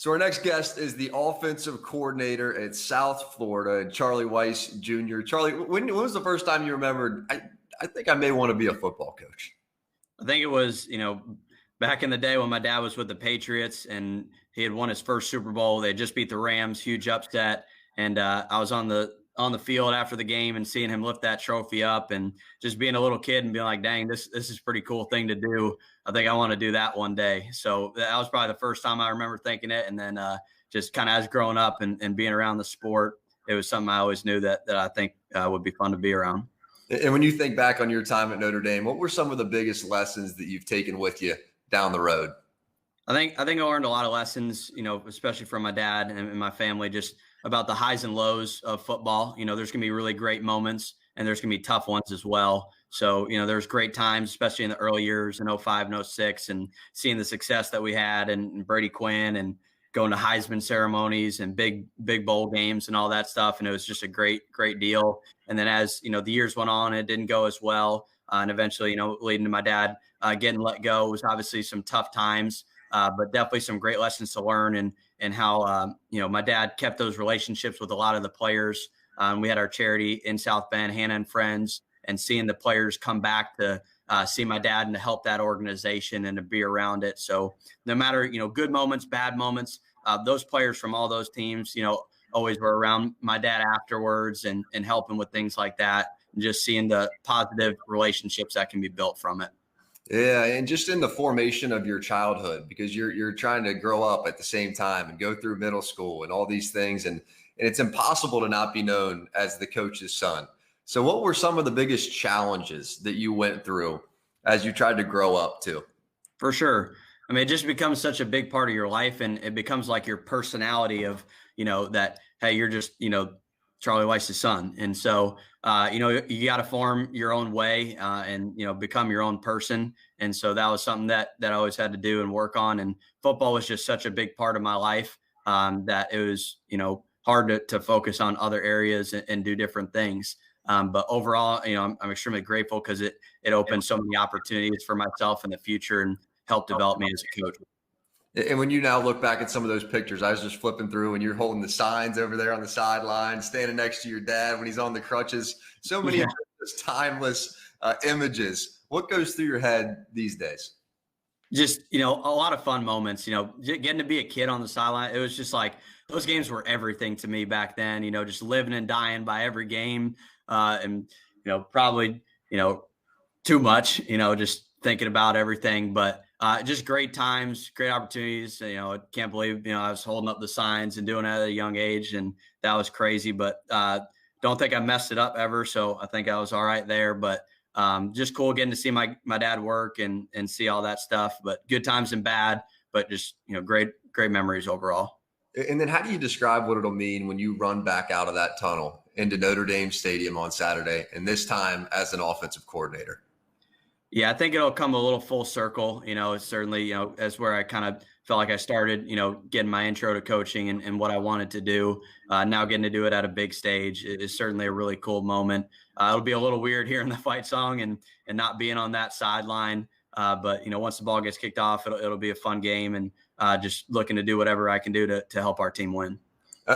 So our next guest is the offensive coordinator at South Florida, Charlie Weis Jr. Charlie, when was the first time you remembered, I think I may want to be a football coach? I think it was, back in the day when my dad was with the Patriots and he had won his first Super Bowl. They just beat the Rams, huge upset. And I was on the field after the game and seeing him lift that trophy up and just being a little kid and being like, dang, this is a pretty cool thing to do. I think I want to do that one day. So that was probably the first time I remember thinking it. And then just kind of as growing up and being around the sport, it was something I always knew that I think would be fun to be around. And when you think back on your time at Notre Dame, what were some of the biggest lessons that you've taken with you down the road? I think I learned a lot of lessons, especially from my dad and my family, just about the highs and lows of football. There's going to be really great moments and there's going to be tough ones as well. So, there's great times, especially in the early years in 05 and 06 and seeing the success that we had and Brady Quinn and going to Heisman ceremonies and big bowl games and all that stuff. And it was just a great deal. And then as, the years went on, it didn't go as well. And eventually, leading to my dad getting let go was obviously some tough times, but definitely some great lessons to learn and how, my dad kept those relationships with a lot of the players. We had our charity in South Bend, Hannah and Friends, and seeing the players come back to see my dad and to help that organization and to be around it. So no matter, good moments, bad moments, those players from all those teams, always were around my dad afterwards and helping with things like that. And just seeing the positive relationships that can be built from it. Yeah, and just in the formation of your childhood, because you're trying to grow up at the same time and go through middle school and all these things, and it's impossible to not be known as the coach's son. So what were some of the biggest challenges that you went through as you tried to grow up too? For sure. I mean, it just becomes such a big part of your life, and it becomes like your personality of, that, hey, you're just, Charlie Weis' son. And so, you got to form your own way and, become your own person. And so that was something that I always had to do and work on. And football was just such a big part of my life that it was, hard to focus on other areas and do different things. But overall, I'm extremely grateful because it opened so many opportunities for myself in the future and helped develop me as a coach. And when you now look back at some of those pictures, I was just flipping through and you're holding the signs over there on the sideline, standing next to your dad when he's on the crutches. So many of those timeless images. What goes through your head these days? Just, a lot of fun moments, getting to be a kid on the sideline. It was just like those games were everything to me back then, just living and dying by every game. And, probably, too much, just thinking about everything. But just great times, great opportunities. I can't believe, I was holding up the signs and doing it at a young age, and that was crazy. But don't think I messed it up ever. So I think I was all right there. But just cool getting to see my dad work and see all that stuff. But good times and bad, but just, great memories overall. And then how do you describe what it'll mean when you run back out of that tunnel into Notre Dame Stadium on Saturday, and this time as an offensive coordinator? Yeah, I think it'll come a little full circle. It's certainly, that's where I kind of felt like I started, getting my intro to coaching and what I wanted to do. Now getting to do it at a big stage is certainly a really cool moment. It'll be a little weird hearing the fight song and not being on that sideline. But, once the ball gets kicked off, it'll be a fun game and just looking to do whatever I can do to help our team win.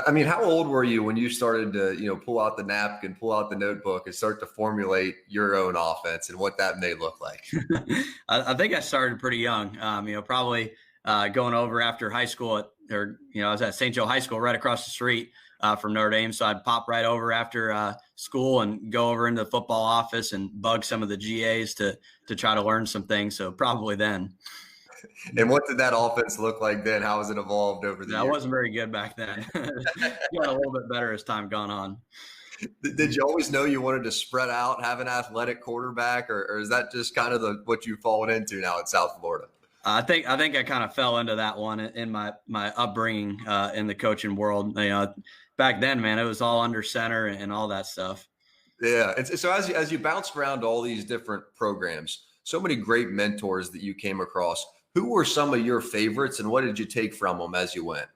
I mean, how old were you when you started to, pull out the napkin, pull out the notebook and start to formulate your own offense and what that may look like? I think I started pretty young, probably going over after high school I was at St. Joe High School right across the street from Notre Dame. So I'd pop right over after school and go over into the football office and bug some of the GAs to try to learn some things. So probably then. And what did that offense look like then? How has it evolved over the years? I wasn't very good back then. Got a little bit better as time gone on. Did you always know you wanted to spread out, have an athletic quarterback, or is that just kind of what you've fallen into now at South Florida? I think I kind of fell into that one in my upbringing in the coaching world. Back then, man, it was all under center and all that stuff. Yeah. And so as you bounced around all these different programs, so many great mentors that you came across, who were some of your favorites and what did you take from them as you went?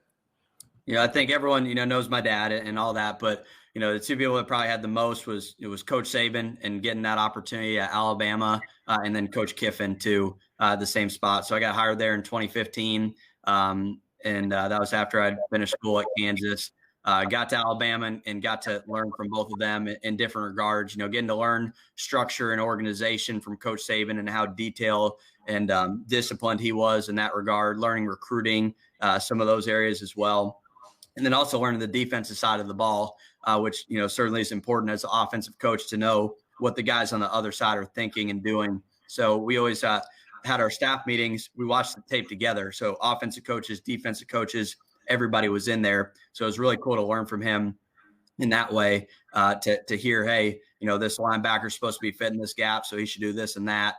I think everyone, knows my dad and all that, but, the two people that probably had the most was Coach Saban and getting that opportunity at Alabama and then Coach Kiffin to the same spot. So I got hired there in 2015. And and that was after I'd finished school at Kansas. Got to Alabama and got to learn from both of them in different regards. Getting to learn structure and organization from Coach Saban and how detailed and disciplined he was in that regard. Learning recruiting, some of those areas as well, and then also learning the defensive side of the ball, which certainly is important as an offensive coach to know what the guys on the other side are thinking and doing. So we always had our staff meetings. We watched the tape together. So offensive coaches, defensive coaches, everybody was in there. So it was really cool to learn from him in that way, to hear, hey, this linebacker is supposed to be fitting this gap, so he should do this and that.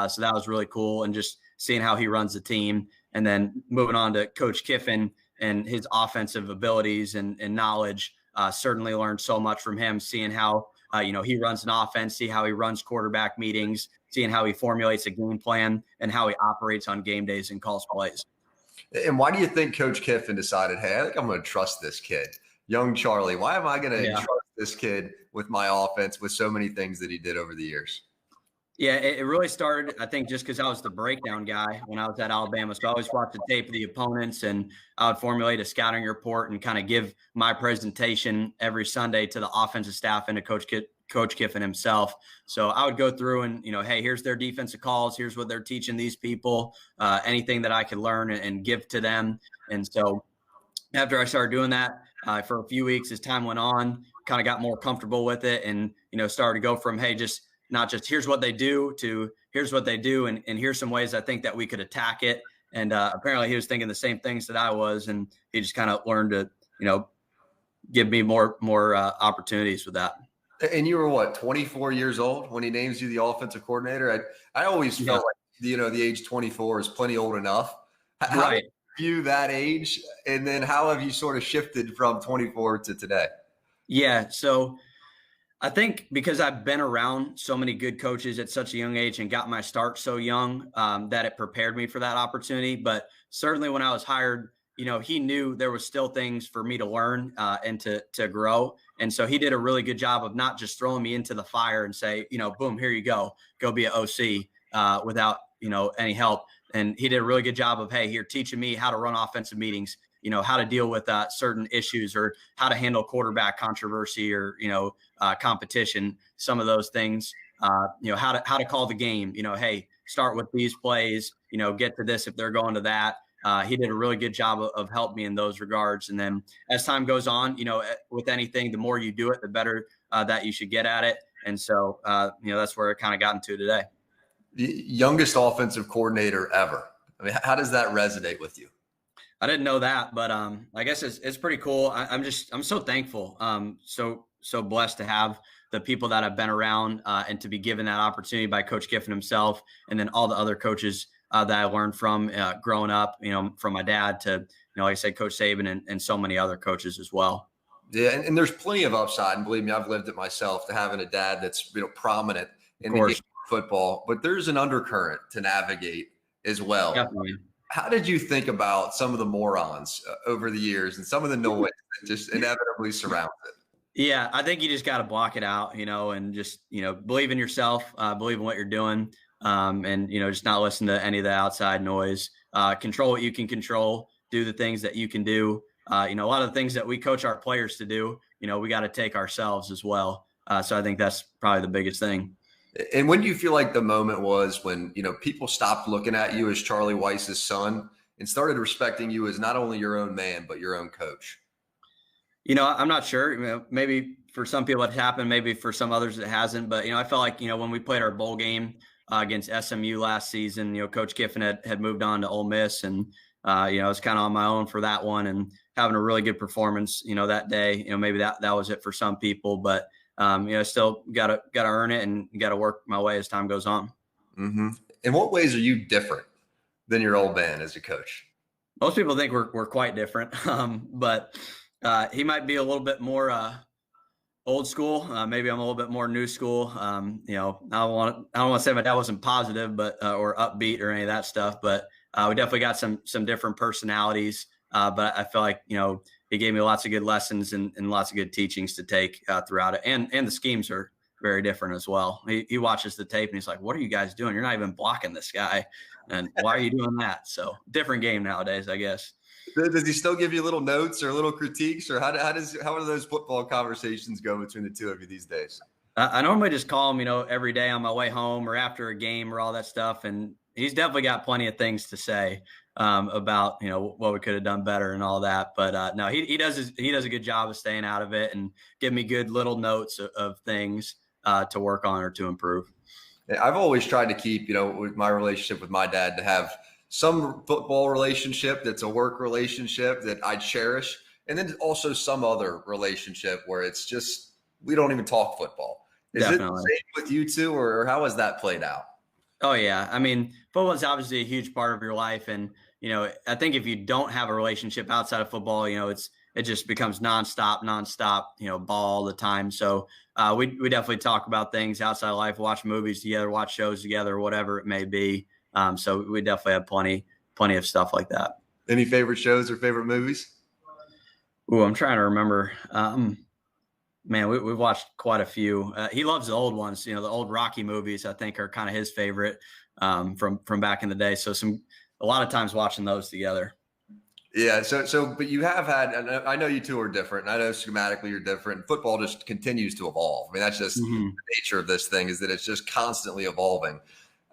So that was really cool. And just seeing how he runs the team. And then moving on to Coach Kiffin and his offensive abilities and knowledge, certainly learned so much from him, seeing how, he runs an offense, see how he runs quarterback meetings, seeing how he formulates a game plan and how he operates on game days and calls plays. And why do you think Coach Kiffin decided, hey, I think I'm going to trust this kid, young Charlie? Why am I going to trust this kid with my offense with so many things that he did over the years? Yeah, it really started, I think, just because I was the breakdown guy when I was at Alabama. So I always watched the tape of the opponents, and I would formulate a scouting report and kind of give my presentation every Sunday to the offensive staff and to Coach Kiffin himself. So I would go through and, hey, here's their defensive calls. Here's what they're teaching these people, anything that I could learn and give to them. And so after I started doing that for a few weeks, as time went on, kind of got more comfortable with it and, started to go from, hey, not just here's what they do to here's what they do. And here's some ways I think that we could attack it. And apparently he was thinking the same things that I was. And he just kind of learned to, give me more opportunities with that. And you were what, 24 years old when he names you the offensive coordinator? I always felt like, the age 24 is plenty old enough. How do you view that age? And then how have you sort of shifted from 24 to today? Yeah. So I think because I've been around so many good coaches at such a young age and got my start so young, that it prepared me for that opportunity. But certainly when I was hired, he knew there was still things for me to learn and to grow. And so he did a really good job of not just throwing me into the fire and say, boom, here you go be an OC without, any help. And he did a really good job of, hey, here, teaching me how to run offensive meetings, how to deal with certain issues or how to handle quarterback controversy or, competition, some of those things, how to call the game, hey, start with these plays, get to this if they're going to that. He did a really good job of helping me in those regards. And then as time goes on, with anything, the more you do it, the better that you should get at it. And so, that's where it kind of got into today. The youngest offensive coordinator ever. I mean, how does that resonate with you? I didn't know that, but I guess it's pretty cool. I'm so thankful. So blessed to have the people that I've been around and to be given that opportunity by Coach Kiffin himself, and then all the other coaches that I learned from growing up, from my dad to, like I said, Coach Saban and so many other coaches as well. Yeah. And there's plenty of upside. And believe me, I've lived it myself, to having a dad that's, prominent in the game of football, but there's an undercurrent to navigate as well. Definitely. How did you think about some of the morons over the years and some of the noise that just inevitably surrounds it? Yeah, I think you just got to block it out, and just, believe in yourself, believe in what you're doing. And, just not listen to any of the outside noise, control what you can control, do the things that you can do. A lot of the things that we coach our players to do, we got to take ourselves as well. So I think that's probably the biggest thing. And when do you feel like the moment was when, people stopped looking at you as Charlie Weis's son and started respecting you as not only your own man, but your own coach? I'm not sure. Maybe for some people it happened, maybe for some others it hasn't. But, I felt like, when we played our bowl game against SMU last season, Coach Kiffin had moved on to Ole Miss, and, I was kind of on my own for that one and having a really good performance, that day. Maybe that was it for some people, but still gotta earn it and gotta work my way as time goes on. Mm-hmm. In what ways are you different than your old man as a coach? Most people think we're quite different, but he might be a little bit more old school. Maybe I'm a little bit more new school. I don't want to say my dad wasn't positive, but or upbeat or any of that stuff. But we definitely got some different personalities. But I feel like he gave me lots of good lessons and lots of good teachings to take throughout it. And the schemes are very different as well. He watches the tape and he's like, "What are you guys doing? You're not even blocking this guy, and why are you doing that?" So different game nowadays, I guess. Does he still give you little notes or little critiques, or how do those football conversations go between the two of you these days? I normally just call him, every day on my way home or after a game or all that stuff. And he's definitely got plenty of things to say about, what we could have done better and all that. But no, he does a good job of staying out of it and give me good little notes of things to work on or to improve. I've always tried to keep, with my relationship with my dad, to have some football relationship that's a work relationship that I cherish, and then also some other relationship where it's just we don't even talk football. Is Definitely. it the same with you two, or how has that played out? Oh yeah. I mean, football is obviously a huge part of your life. And, I think if you don't have a relationship outside of football, it just becomes nonstop, ball all the time. So we definitely talk about things outside of life, watch movies together, watch shows together, whatever it may be. So we definitely have plenty of stuff like that. Any favorite shows or favorite movies? Ooh, I'm trying to remember. Man, we've watched quite a few. He loves the old ones. The old Rocky movies, I think, are kind of his favorite from back in the day. So a lot of times watching those together. Yeah. But you have had, and I know you two are different, and I know schematically you're different. Football just continues to evolve. I mean, that's just the nature of this thing, is that it's just constantly evolving.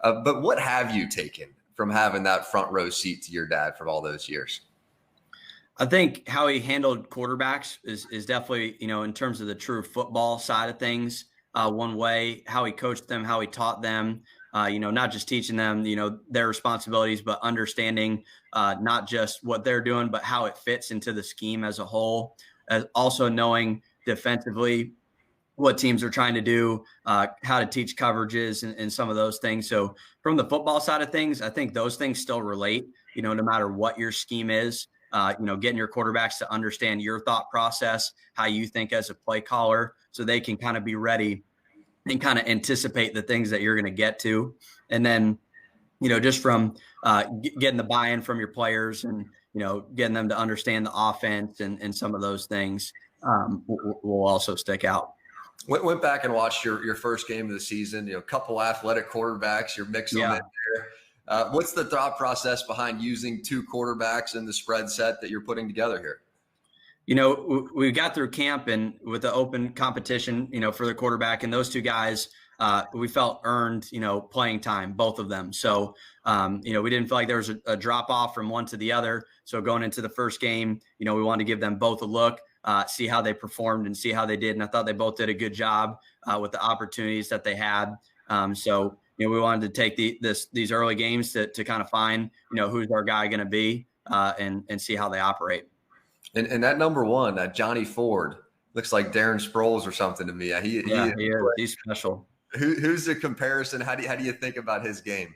But what have you taken from having that front row seat to your dad for all those years? I think how he handled quarterbacks is definitely, in terms of the true football side of things, one way. How he coached them, how he taught them, not just teaching them, their responsibilities, but understanding not just what they're doing, but how it fits into the scheme as a whole. Also knowing defensively what teams are trying to do, how to teach coverages and some of those things. So from the football side of things, I think those things still relate, no matter what your scheme is. Getting your quarterbacks to understand your thought process, how you think as a play caller, so they can kind of be ready and kind of anticipate the things that you're going to get to. And then, just from getting the buy-in from your players and, getting them to understand the offense and some of those things will also stick out. Went back and watched your first game of the season, a couple athletic quarterbacks, you're mixing them in there. What's the thought process behind using two quarterbacks in the spread set that you're putting together here? We got through camp and with the open competition, for the quarterback, and those two guys, we felt earned, playing time, both of them. So, we didn't feel like there was a drop off from one to the other. So going into the first game, we wanted to give them both a look, see how they performed and see how they did. And I thought they both did a good job with the opportunities that they had. We wanted to take these early games to kind of find, who's our guy going to be and see how they operate. And that number one, Johnny Ford, looks like Darren Sproles or something to me. He is. He's special. Who's the comparison? How do you think about his game?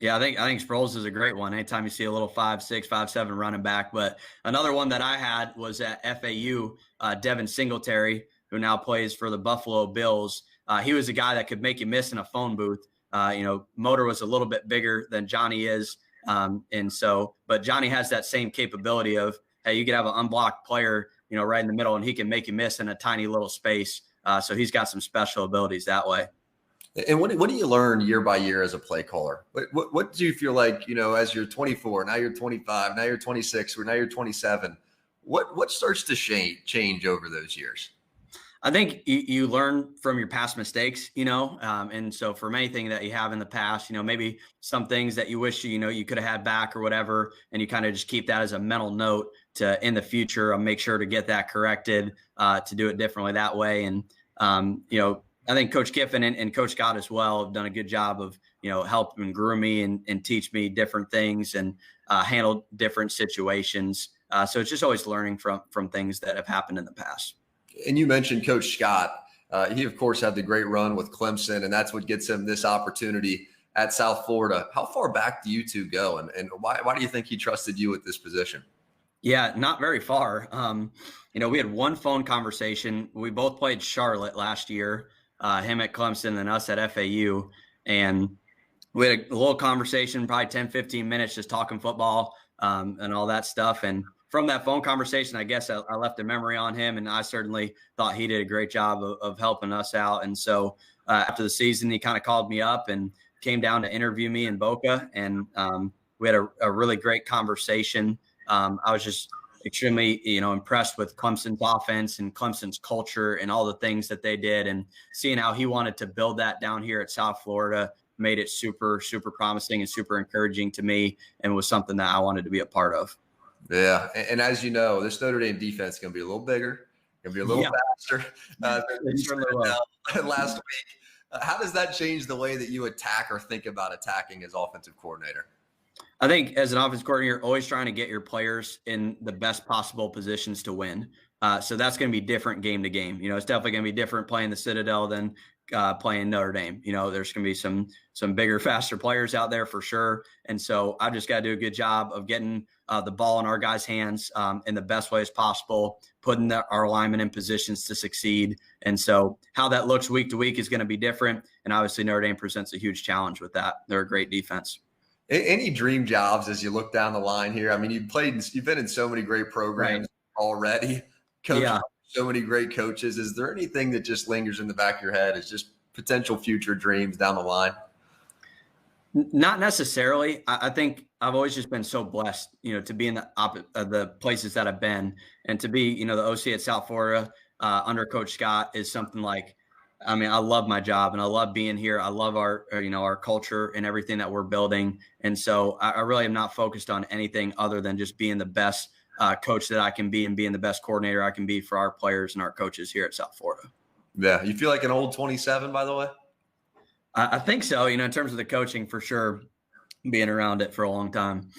Yeah, I think Sproles is a great one. Anytime you see a little 5'6", 5'7" running back. But another one that I had was at FAU, Devin Singletary, who now plays for the Buffalo Bills. He was a guy that could make you miss in a phone booth. Motor was a little bit bigger than Johnny is. But Johnny has that same capability of, hey, you could have an unblocked player, right in the middle, and he can make you miss in a tiny little space. So he's got some special abilities that way. And what do you learn year by year as a play caller? What do you feel like, as you're 24, now you're 25, now you're 26, or now you're 27? What starts to change over those years? I think you learn from your past mistakes, and so from anything that you have in the past, maybe some things that you wish, you could have had back or whatever, and you kind of just keep that as a mental note to in the future, I'll make sure to get that corrected, to do it differently that way. And, I think Coach Kiffin and Coach Scott as well have done a good job of, helping groom me and teach me different things and handle different situations. So it's just always learning from things that have happened in the past. And you mentioned Coach Scott. He, of course, had the great run with Clemson, and that's what gets him this opportunity at South Florida. How far back do you two go, and why do you think he trusted you at this position? Yeah, not very far. We had one phone conversation. We both played Charlotte last year, him at Clemson and us at FAU. And we had a little conversation, probably 10, 15 minutes, just talking football and all that stuff. And from that phone conversation, I guess I left a memory on him, and I certainly thought he did a great job of helping us out. And so after the season, he kind of called me up and came down to interview me in Boca, and we had a really great conversation. I was just extremely, impressed with Clemson's offense and Clemson's culture and all the things that they did, and seeing how he wanted to build that down here at South Florida made it super, super promising and super encouraging to me, and was something that I wanted to be a part of. Yeah. And as you know, this Notre Dame defense is going to be a little bigger, going to be a little faster than last week. How does that change the way that you attack or think about attacking as offensive coordinator? I think as an offensive coordinator, you're always trying to get your players in the best possible positions to win. So that's going to be different game to game. It's definitely going to be different playing the Citadel than playing Notre Dame. There's going to be some bigger, faster players out there for sure. And so I've just got to do a good job of getting the ball in our guys' hands in the best ways possible, putting our linemen in positions to succeed. And so how that looks week to week is going to be different. And obviously Notre Dame presents a huge challenge with that. They're a great defense. Any dream jobs as you look down the line here? I mean, you've been in so many great programs already, coached so many great coaches. Is there anything that just lingers in the back of your head as just potential future dreams down the line? Not necessarily. I think I've always just been so blessed, to be in the places that I've been, and to be, the OC at South Florida under Coach Scott is something like, I love my job and I love being here. I love our culture and everything that we're building. And so I really am not focused on anything other than just being the best coach that I can be and being the best coordinator I can be for our players and our coaches here at South Florida. Yeah. You feel like an old 27, by the way? I think so, in terms of the coaching, for sure, being around it for a long time.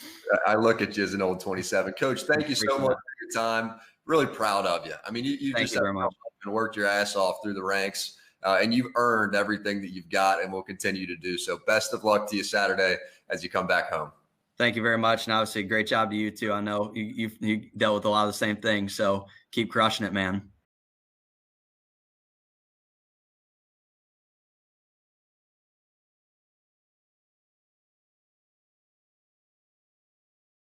I look at you as an old 27. Coach, thank you so much for your time. Really proud of you. I mean, you just very much. And worked your ass off through the ranks. And you've earned everything that you've got and will continue to do so. Best of luck to you Saturday as you come back home. Thank you very much. And obviously, great job to you too. I know you dealt with a lot of the same things, so keep crushing it, man.